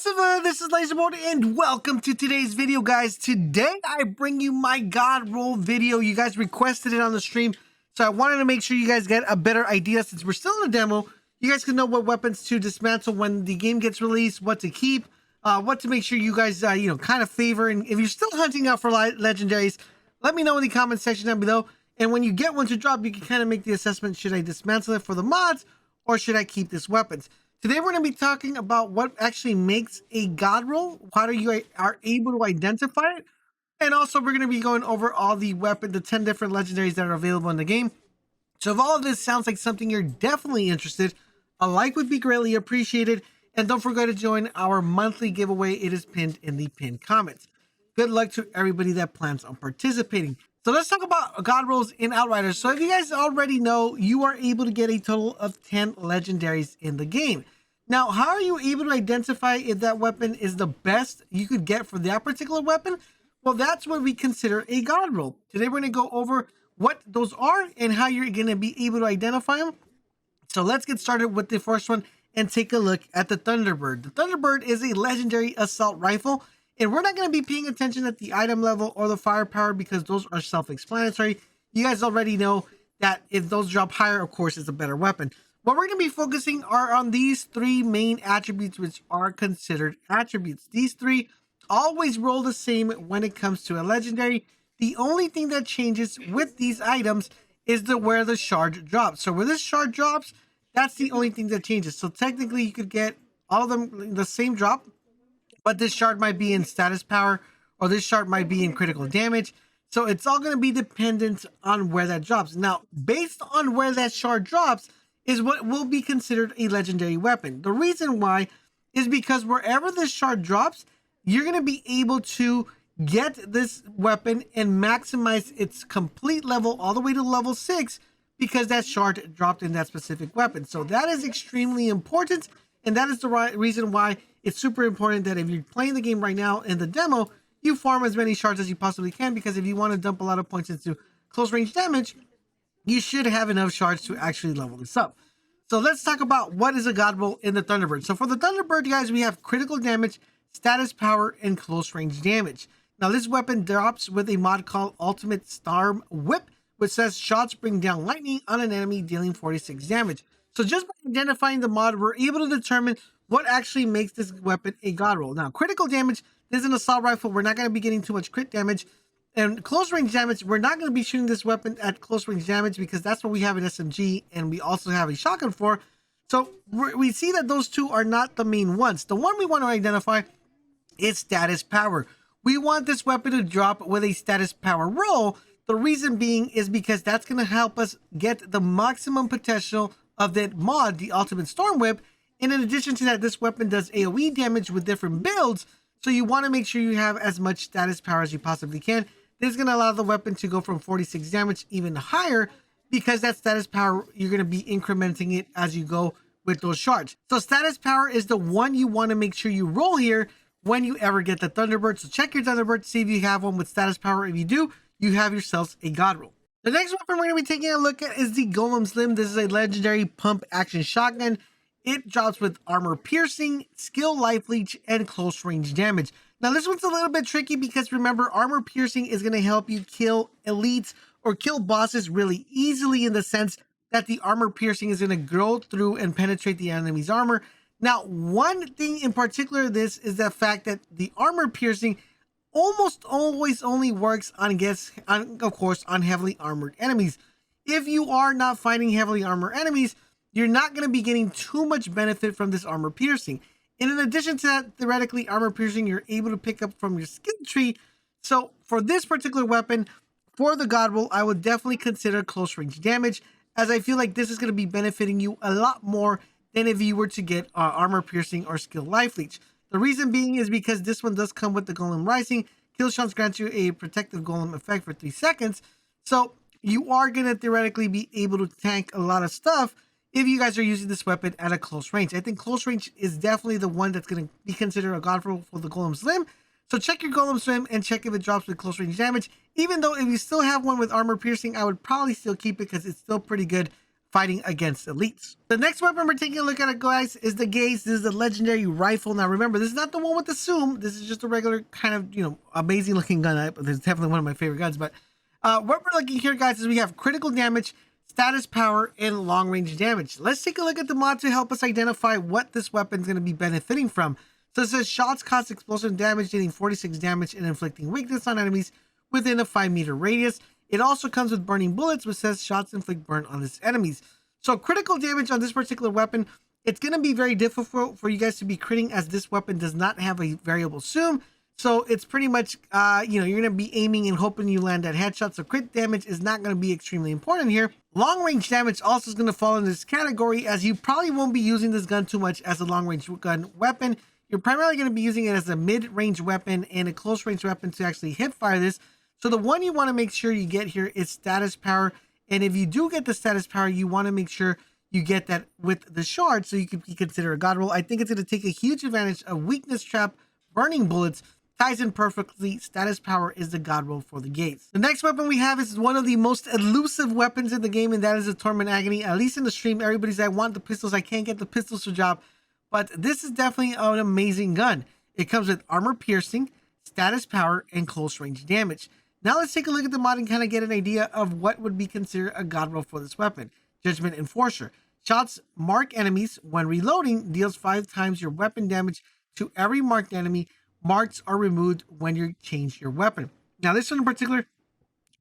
Massive, this is LaserBolt and welcome to today's video, guys. Today I bring you my God roll video. You guys requested it on the stream, so I wanted to make sure you guys get a better idea since we're still in the demo. You guys can know what weapons to dismantle when the game gets released, what to keep, what to make sure you guys, kind of favor. And if you're still hunting out for legendaries, let me know in the comment section down below. And when you get one to drop, you can kind of make the assessment, should I dismantle it for the mods or should I keep this weapons? Today we're going to be talking about what actually makes a God roll, how you are able to identify it, and also we're going to be going over all the 10 different legendaries that are available in the game. So if all of this sounds like something you're definitely interested, a like would be greatly appreciated, and don't forget to join our monthly giveaway. It is pinned in the pinned comments. Good luck to everybody that plans on participating. So let's talk about God rolls in Outriders. So if you guys already know, you are able to get a total of 10 legendaries in the game. Now, how are you able to identify if that weapon is the best you could get for that particular weapon? Well, that's what we consider a God roll. Today we're going to go over what those are and how you're going to be able to identify them. So let's get started with the first one and take a look at the Thunderbird. The Thunderbird is a legendary assault rifle. And we're not going to be paying attention at the item level or the firepower because those are self-explanatory. You guys already know that if those drop higher, of course, it's a better weapon. What we're going to be focusing are on these three main attributes, which are considered attributes. These three always roll the same when it comes to a legendary. The only thing that changes with these items is where the shard drops. So where this shard drops, that's the only thing that changes. So technically, you could get all of them the same drop, but this shard might be in status power or this shard might be in critical damage. So it's all going to be dependent on where that drops. Now, based on where that shard drops is what will be considered a legendary weapon. The reason why is because wherever this shard drops, you're going to be able to get this weapon and maximize its complete level all the way to level 6 because that shard dropped in that specific weapon. So that is extremely important. And that is the reason why it's super important that if you're playing the game right now in the demo, you farm as many shards as you possibly can, because if you want to dump a lot of points into close range damage, you should have enough shards to actually level this up. So let's talk about what is a God roll in the Thunderbird. So for the Thunderbird, guys, we have critical damage, status power, and close range damage. Now this weapon drops with a mod called Ultimate Storm Whip, which says shots bring down lightning on an enemy, dealing 46 damage. So just by identifying the mod, we're able to determine what actually makes this weapon a God roll. Now, critical damage, this is an assault rifle. We're not going to be getting too much crit damage. And close range damage, we're not going to be shooting this weapon at close range damage because that's what we have an SMG and we also have a shotgun for. So we see that those two are not the main ones. The one we want to identify is status power. We want this weapon to drop with a status power roll. The reason being is because that's going to help us get the maximum potential of that mod, the Ultimate Storm Whip. And in addition to that, this weapon does AoE damage with different builds. So you want to make sure you have as much status power as you possibly can. This is going to allow the weapon to go from 46 damage even higher, because that status power, you're going to be incrementing it as you go with those shards. So status power is the one you want to make sure you roll here when you ever get the Thunderbird. So check your Thunderbird to see if you have one with status power. If you do, you have yourselves a God roll. The next weapon we're going to be taking a look at is the GOLEM'S. This is a legendary pump action shotgun. It drops with armor piercing, skill life leech, and close range damage. Now this one's a little bit tricky because remember, armor piercing is going to help you kill elites or kill bosses really easily, in the sense that the armor piercing is going to go through and penetrate the enemy's armor. Now, one thing in particular of this is the fact that the armor piercing almost always only works on of course, on heavily armored enemies. If you are not fighting heavily armored enemies, you're not going to be getting too much benefit from this armor piercing. And in addition to that, theoretically, armor piercing, you're able to pick up from your skill tree. So for this particular weapon, for the God roll, I would definitely consider close range damage, as I feel like this is going to be benefiting you a lot more than if you were to get armor piercing or skill life leech. The reason being is because this one does come with the Golem Rising. Kill shots grant you a protective golem effect for 3 seconds. So you are going to theoretically be able to tank a lot of stuff if you guys are using this weapon at a close range. I think close range is definitely the one that's going to be considered a God roll for the Golem's Limb. So check your Golem's Limb and check if it drops with close range damage. Even though if you still have one with armor piercing, I would probably still keep it because it's still pretty good fighting against elites. The next weapon we're taking a look at, guys, is the Gaze. This is the legendary rifle. Now remember, this is not the one with the zoom. This is just a regular kind of, amazing looking gun. This is definitely one of my favorite guns. But what we're looking here, guys, is we have critical damage, status power, and long range damage. Let's take a look at the mod to help us identify what this weapon is going to be benefiting from. So it says shots cause explosive damage, dealing 46 damage and inflicting weakness on enemies within a 5-meter radius. It also comes with burning bullets, which says shots inflict burn on its enemies. So critical damage on this particular weapon, it's going to be very difficult for you guys to be critting, as this weapon does not have a variable zoom. So it's pretty much, you're going to be aiming and hoping you land that headshot. So crit damage is not going to be extremely important here. Long range damage also is going to fall in this category, as you probably won't be using this gun too much as a long range gun weapon. You're primarily going to be using it as a mid-range weapon and a close range weapon to actually hip fire this. So the one you want to make sure you get here is status power. And if you do get the status power, you want to make sure you get that with the Shards, so you could be considered a god roll. I think it's going to take a huge advantage of weakness trap, burning bullets, ties in perfectly. Status power is the god roll for the Gaze. The next weapon we have is one of the most elusive weapons in the game, and that is the Torment Agony. At least in the stream, everybody's I want the pistols. I can't get the pistols to drop. But this is definitely an amazing gun. It comes with armor piercing, status power, and close range damage. Now let's take a look at the mod and kind of get an idea of what would be considered a god roll for this weapon. Judgment Enforcer. Shots mark enemies when reloading, deals 5 times your weapon damage to every marked enemy. Marks are removed when you change your weapon. Now this one in particular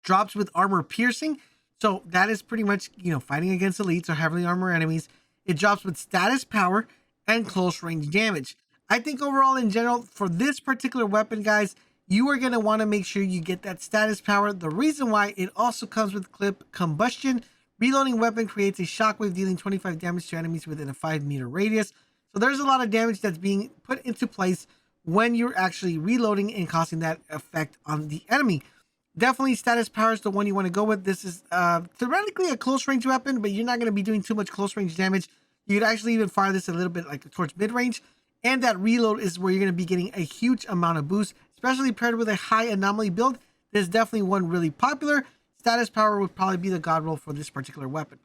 drops with armor piercing. So that is pretty much, fighting against elites or heavily armored enemies. It drops with status power and close range damage. I think overall in general for this particular weapon, guys, you are going to want to make sure you get that status power. The reason why, it also comes with clip combustion. Reloading weapon creates a shockwave, dealing 25 damage to enemies within a 5-meter radius. So there's a lot of damage that's being put into place when you're actually reloading and causing that effect on the enemy. Definitely status power is the one you want to go with. This is theoretically a close range weapon, but you're not going to be doing too much close range damage. You could actually even fire this a little bit like towards mid range. And that reload is where you're going to be getting a huge amount of boost, especially paired with a high anomaly build. There's definitely one really popular. Status power would probably be the god roll for this particular weapon.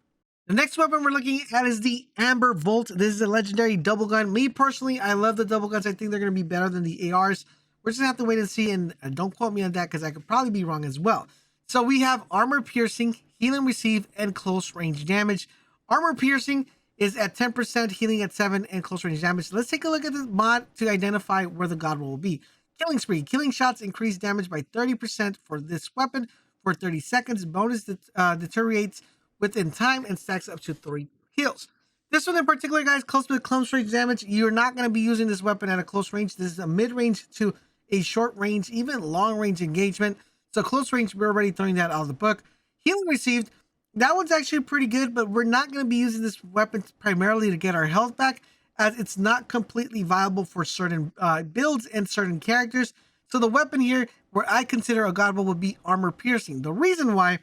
The next weapon we're looking at is the Amber Volt. This is a legendary double gun. Me personally, I love the double guns. I think they're going to be better than the ARs. We're just going to have to wait and see, and don't quote me on that because I could probably be wrong as well. So we have armor piercing, healing receive, and close range damage. Armor piercing is at 10%, healing at 7%, and close range damage. Let's take a look at the mod to identify where the god roll will be. Killing spree. Killing shots increase damage by 30% for this weapon for 30 seconds. Bonus deteriorates within time and stacks up to 3 kills. This one in particular, guys, close range damage. You're not going to be using this weapon at a close range. This is a mid-range to a short range, even long range engagement. So close range, we're already throwing that out of the book. Healing received. That one's actually pretty good, but we're not going to be using this weapon primarily to get our health back, as it's not completely viable for certain builds and certain characters. So the weapon here, where I consider a god roll, would be armor piercing. The reason why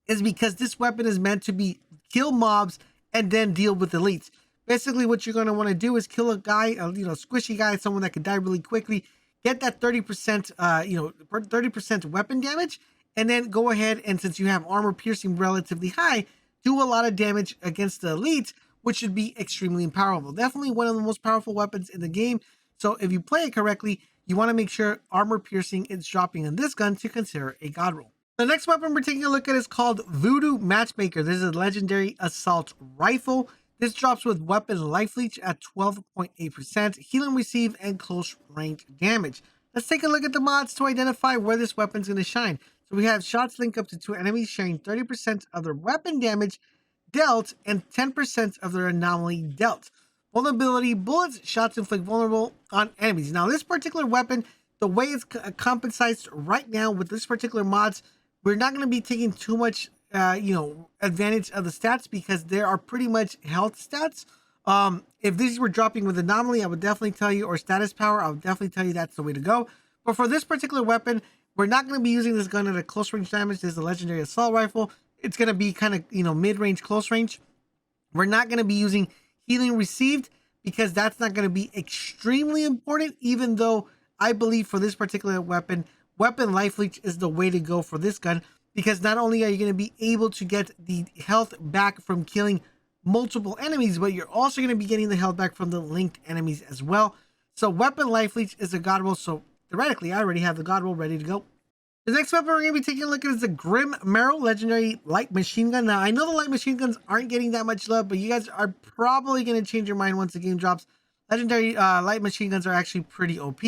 is because this weapon is meant to be kill mobs and then deal with elites. Basically, what you're going to want to do is kill a guy, squishy guy, someone that could die really quickly, get that 30%, 30% weapon damage, and then go ahead and, since you have armor piercing relatively high, do a lot of damage against the elites, which should be extremely powerful. Definitely one of the most powerful weapons in the game. So if you play it correctly, you want to make sure armor piercing is dropping in this gun to consider a god roll. The next weapon we're taking a look at is called VOODOO Matchmaker. This is a legendary assault rifle. This drops with weapon life leech at 12.8%, healing receive, and close range damage. Let's take a look at the mods to identify where this weapon's going to shine. So we have shots link up to 2 enemies, sharing 30% of their weapon damage dealt and 10% of their anomaly dealt. Vulnerability, bullets, shots inflict vulnerable on enemies. Now this particular weapon, the way it's compensates right now with this particular mods, we're not going to be taking too much advantage of the stats, because there are pretty much health stats. If these were dropping with anomaly, I would definitely tell you, or status power, I would definitely tell you that's the way to go. But for this particular weapon, we're not going to be using this gun at a close range damage. This is a legendary assault rifle. It's going to be kind of, mid-range, close range. We're not going to be using healing received, because that's not going to be extremely important, even though I believe for this particular weapon, weapon life leech is the way to go for this gun, because not only are you going to be able to get the health back from killing multiple enemies, but you're also going to be getting the health back from the linked enemies as well. So weapon life leech is a god roll, so theoretically I already have the god roll ready to go. The next weapon we're going to be taking a look at is the Grim MARROW legendary light machine gun. Now I know the light machine guns aren't getting that much love, but you guys are probably going to change your mind once the game drops. Legendary light machine guns are actually pretty OP.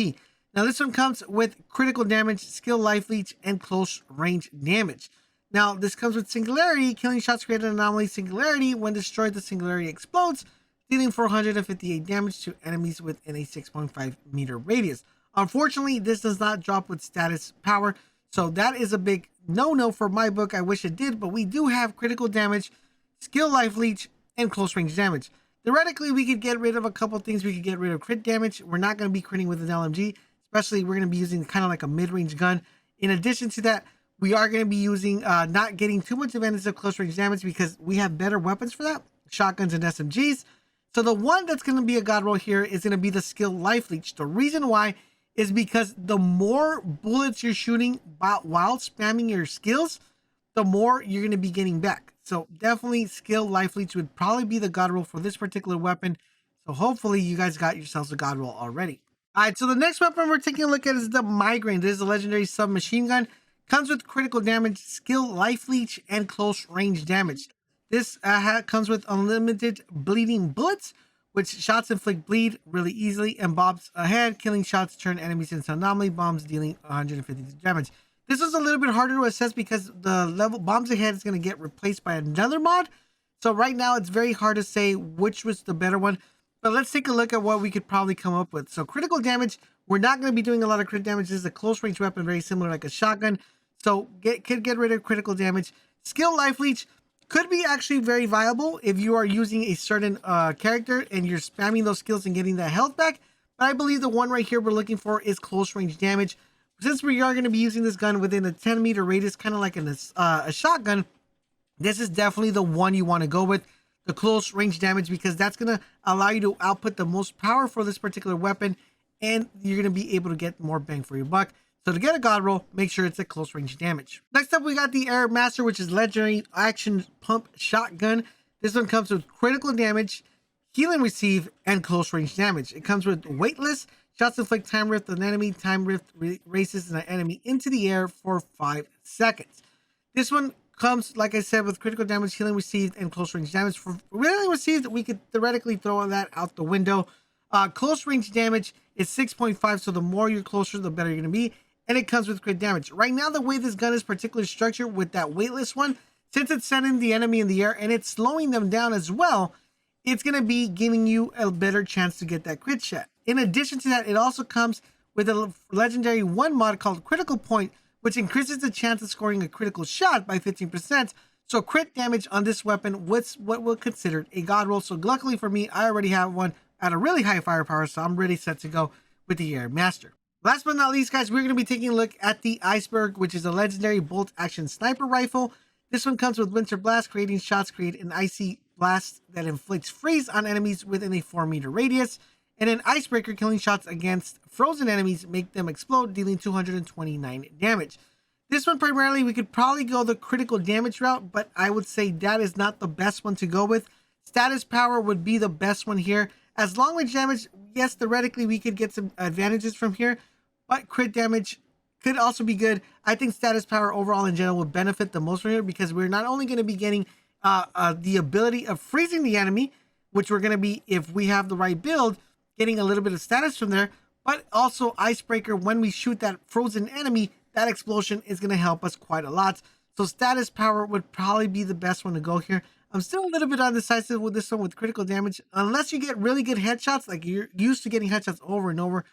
Now this one comes with critical damage, skill life leech, and close range damage. Now this comes with singularity. Killing shots create an anomaly singularity. When destroyed, the singularity explodes, dealing 458 damage to enemies within a 6.5 meter radius. Unfortunately, this does not drop with status power, so that is a big no-no for my book. I wish it did, but we do have critical damage, skill life leech, and close range damage. Theoretically, we could get rid of a couple things. We could get rid of crit damage. We're not going to be critting with an LMG, especially we're going to be using kind of like a mid-range gun. In addition to that, we are going to be using not getting too much advantage of close range damage because we have better weapons for that, shotguns and SMGs. So the one that's going to be a god roll here is going to be the skill life leech. The reason why is because the more bullets you're shooting while spamming your skills, the more you're going to be getting back. So definitely skill life leech would probably be the god roll for this particular weapon. So hopefully you guys got yourselves a god roll already. All right, so the next weapon we're taking a look at is the Migraine. This is a legendary submachine gun. Comes with critical damage, skill life leech, and close range damage. This comes with unlimited bleeding bullets, which shots inflict bleed really easily, and bombs ahead. Killing shots turn enemies into anomaly bombs, dealing 150 damage. This is a little bit harder to assess because the level bombs ahead is going to get replaced by another mod. So right now it's very hard to say which was the better one. But let's take a look at what we could probably come up with. So critical damage, we're not going to be doing a lot of crit damage. This is a close range weapon, very similar like a shotgun. So could get rid of critical damage. Skill life leech could be actually very viable if you are using a certain character and you're spamming those skills and getting that health back. But I believe the one right here we're looking for is close range damage. Since we are going to be using this gun within a 10 meter radius, kind of like a shotgun, this is definitely the one you want to go with, the close range damage, because that's going to allow you to output the most power for this particular weapon, and you're going to be able to get more bang for your buck. So to get a god roll, make sure it's a close range damage. Next up, we got the AERIE Master, which is legendary action pump shotgun. This one comes with critical damage, healing receive, and close range damage. It comes with weightless. Shots inflict time rift on an enemy. Time rift races an enemy into the air for 5 seconds. This one comes, like I said, with critical damage, healing received, and close range damage. For healing received, we could theoretically throw that out the window. Close range damage is 6.5, so the more you're closer, the better you're going to be. And it comes with crit damage. Right now, the way this gun is particularly structured with that weightless one, since it's sending the enemy in the air and it's slowing them down as well, it's going to be giving you a better chance to get that crit shot. In addition to that, it also comes with a legendary one mod called Critical Point, which increases the chance of scoring a critical shot by 15%. So crit damage on this weapon was what we'll consider a god roll. So luckily for me, I already have one at a really high firepower, so I'm ready set to go with the AERIE Master. Last but not least, guys, we're going to be taking a look at the ICEBERG, which is a legendary bolt action sniper rifle. This one comes with Winter Blast, creating shots create an icy blast that inflicts freeze on enemies within a 4 meter radius. And an Icebreaker, killing shots against frozen enemies, make them explode, dealing 229 damage. This one primarily, we could probably go the critical damage route, but I would say that is not the best one to go with. Status power would be the best one here. As long range damage, yes, theoretically we could get some advantages from here, but crit damage could also be good. I think status power overall in general would benefit the most from here because we're not only going to be getting the ability of freezing the enemy, which we're going to be, if we have the right build, getting a little bit of status from there, but also Icebreaker, when we shoot that frozen enemy, that explosion is going to help us quite a lot. So status power would probably be the best one to go here. I'm still a little bit undecisive with this one with critical damage. Unless you get really good headshots, like you're used to getting headshots over and over,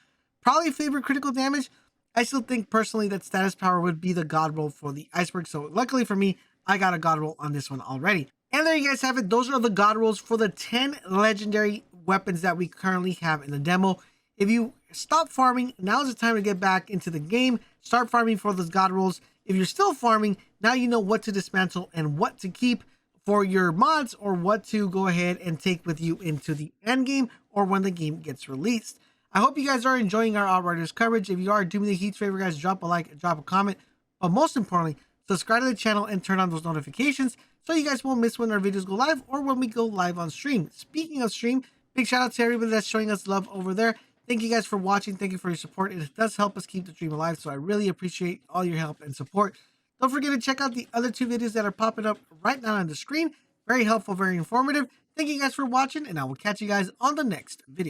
probably favor critical damage. I still think personally that status power would be the god roll for the ICEBERG. So luckily for me, I got a god roll on this one already. And there you guys have it. Those are the god rolls for the 10 legendary weapons that we currently have in the demo. If you stop farming, now is the time to get back into the game. Start farming for those god rolls. If you're still farming, now you know what to dismantle and what to keep for your mods, or what to go ahead and take with you into the end game or when the game gets released. I hope you guys are enjoying our Outriders coverage. If you are, do me the huge favor, guys, drop a like, drop a comment, but most importantly, subscribe to the channel, and turn on those notifications so you guys won't miss when our videos go live or when we go live on stream. Speaking of stream, big shout out to everybody that's showing us love over there. Thank you guys for watching. Thank you for your support. It does help us keep the stream alive, so I really appreciate all your help and support. Don't forget to check out the other 2 videos that are popping up right now on the screen. Very helpful, very informative. Thank you guys for watching, and I will catch you guys on the next video.